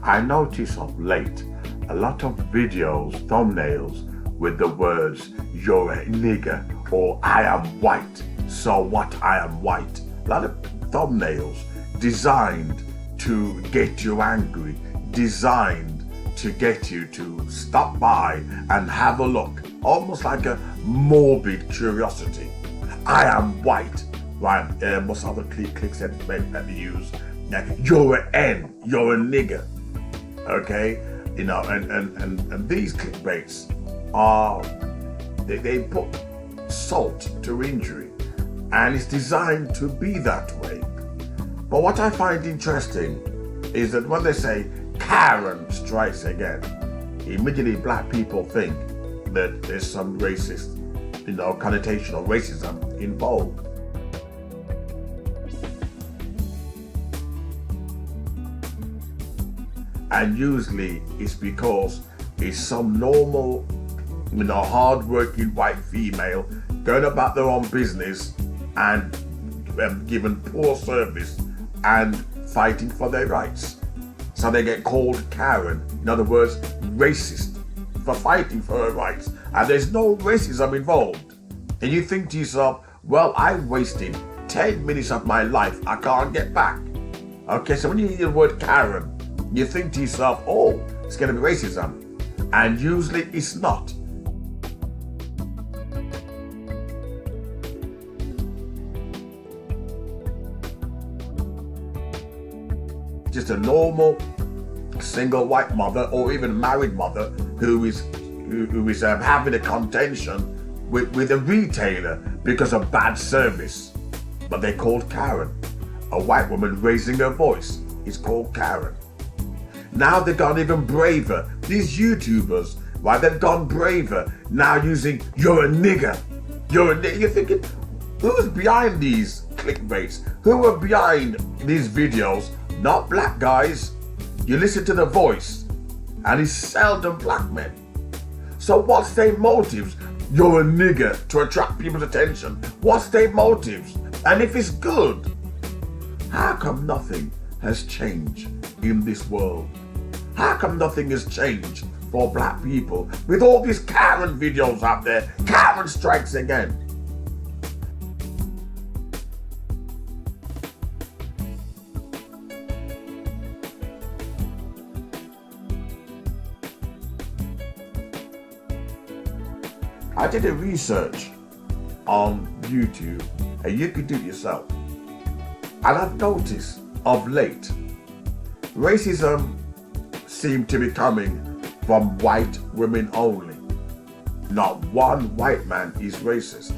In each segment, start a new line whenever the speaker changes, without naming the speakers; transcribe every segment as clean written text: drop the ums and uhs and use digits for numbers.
I notice of late a lot of videos, thumbnails with the words, "You're a nigger," or "I am white, so what, I am white." A lot of thumbnails designed to get you angry, designed to get you to stop by and have a look, almost like a morbid curiosity. "I am white," right? Most other clicks that they use. "You're an N, you're a nigger." Okay, you know, and these clickbaits are they put salt to injury, and it's designed to be that way. But what I find interesting is that when they say Karen strikes again, immediately black people think that there's some racist, connotation or racism involved. And usually it's because it's some normal, hard-working white female going about their own business and given poor service and fighting for their rights. So they get called Karen, in other words, racist, for fighting for her rights. And there's no racism involved. And you think to yourself, well, I wasted 10 minutes of my life, I can't get back. Okay, so when you hear the word Karen, you think to yourself, oh, it's going to be racism. And usually it's not. Just a normal single white mother or even married mother who is having a contention with a retailer because of bad service. But they're called Karen. A white woman raising her voice is called Karen. Now they've gone even braver. These YouTubers, right, they've gone braver, now using "you're a nigger." You're a nigger. You're thinking, who's behind these clickbaits? Who are behind these videos? Not black guys. You listen to the voice, and it's seldom black men. So what's their motives? You're a nigger to attract people's attention. What's their motives? And if it's good, how come nothing has changed in this world? How come nothing has changed for black people? With all these Karen videos out there, Karen strikes again. I did a research on YouTube, and you can do it yourself. And I've noticed of late, racism seems to be coming from white women only. Not one white man is racist.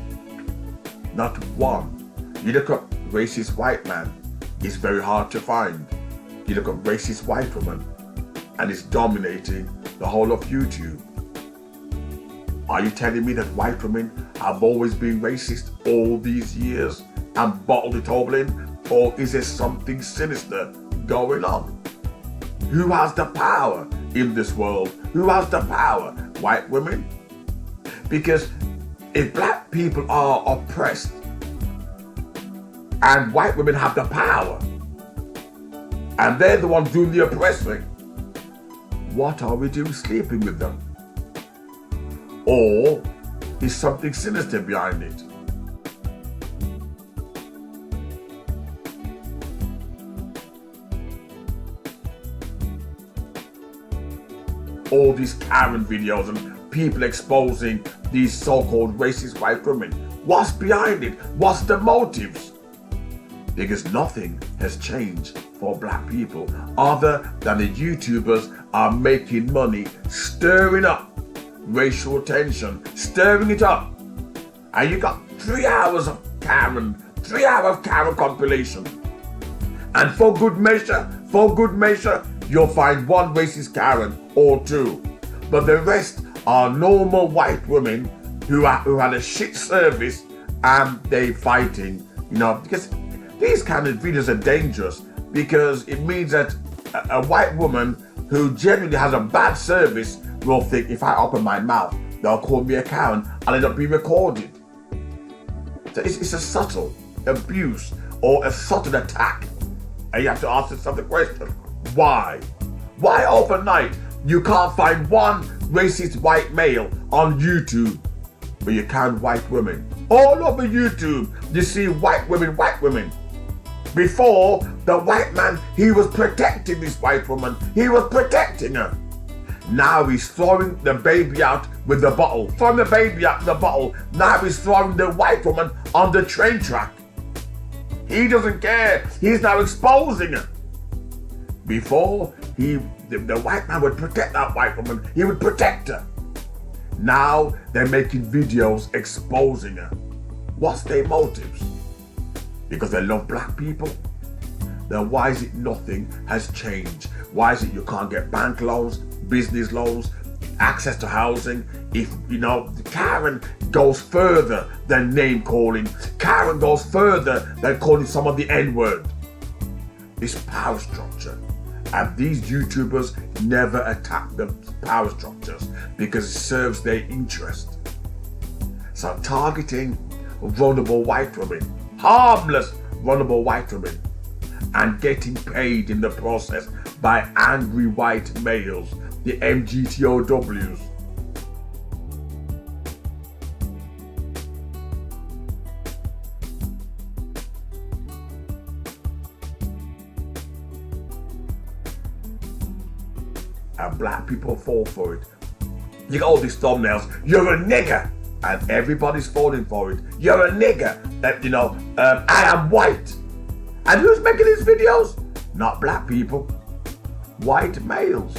Not one. You look up racist white man, it's very hard to find. You look up racist white woman, and it's dominating the whole of YouTube. Are you telling me that white women have always been racist all these years and bottled it all in? Or is there something sinister going on? Who has the power in this world? Who has the power? White women? Because if black people are oppressed and white women have the power and they're the ones doing the oppressing, what are we doing sleeping with them? Or is something sinister behind it? All these Karen videos and people exposing these so-called racist white women. What's behind it? What's the motives? Because nothing has changed for black people other than the YouTubers are making money stirring up racial tension, stirring it up. And you got 3 hours of Karen, 3 hours of Karen compilation. And for good measure, you'll find one racist Karen or two. But the rest are normal white women who had a shit service and they fighting, because these kind of videos are dangerous because it means that a white woman who genuinely has a bad service will think, if I open my mouth, they'll call me a Karen and end up being recorded. So it's a subtle abuse or a subtle attack. And you have to ask yourself the question, why? Why overnight you can't find one racist white male on YouTube, but you can white women? All over YouTube, you see white women. Before, the white man, he was protecting this white woman. He was protecting her. Now he's throwing the baby out with the bottle. Throwing the baby out with the bottle. Now he's throwing the white woman on the train track. He doesn't care. He's now exposing her. Before, the white man would protect that white woman. He would protect her. Now they're making videos exposing her. What's their motives? Because they love black people? Then why is it nothing has changed? Why is it you can't get bank loans, business loans, access to housing? If, Karen goes further than name calling. Karen goes further than calling someone the N-word. This power structure. And these YouTubers never attack the power structures because it serves their interest. So targeting vulnerable white women, harmless vulnerable white women, and getting paid in the process by angry white males, the MGTOWs. And black people fall for it. You got all these thumbnails, you're a nigger, and everybody's falling for it. You're a nigger, I am white. And who's making these videos? Not black people, white males.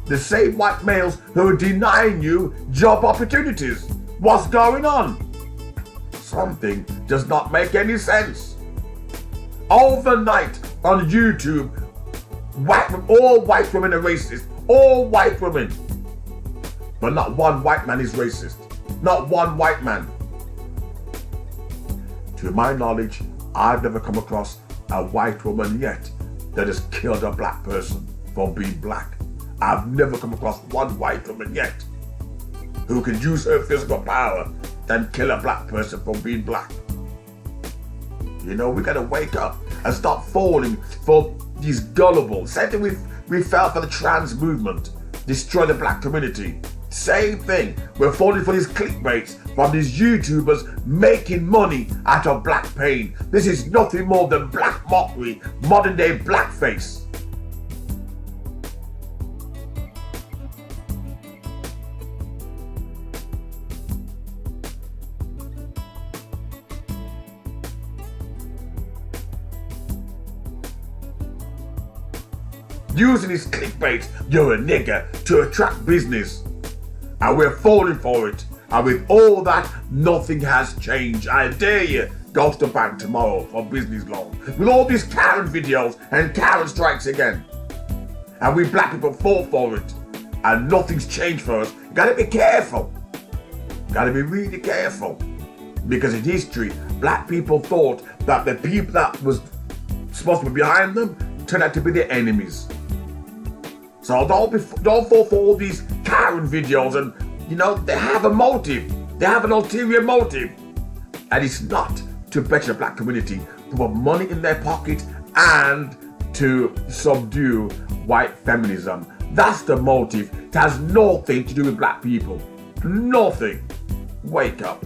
The same white males who are denying you job opportunities. What's going on? Something does not make any sense. Overnight on YouTube, all white women are racist. All white women. But not one white man is racist. Not one white man. To my knowledge, I've never come across a white woman yet that has killed a black person for being black. I've never come across one white woman yet who can use her physical power and kill a black person for being black. We gotta wake up and stop falling for these gullible. Same thing we fell for the trans movement, destroy the black community. Same thing, we're falling for these clickbaits from these YouTubers making money out of black pain. This is nothing more than black mockery, modern day blackface. Using this clickbait, you're a nigger, to attract business. And we're falling for it. And with all that, nothing has changed. I dare you, go to the bank tomorrow for business loan. With all these Karen videos and Karen strikes again. And we black people fall for it. And nothing's changed for us. You gotta be careful. You gotta be really careful. Because in history, black people thought that the people that was supposed to be behind them turned out to be their enemies. So don't fall for all these Karen videos, and they have a motive. They have an ulterior motive. And it's not to better the black community, to put money in their pocket and to subdue white feminism. That's the motive. It has nothing to do with black people. Nothing. Wake up.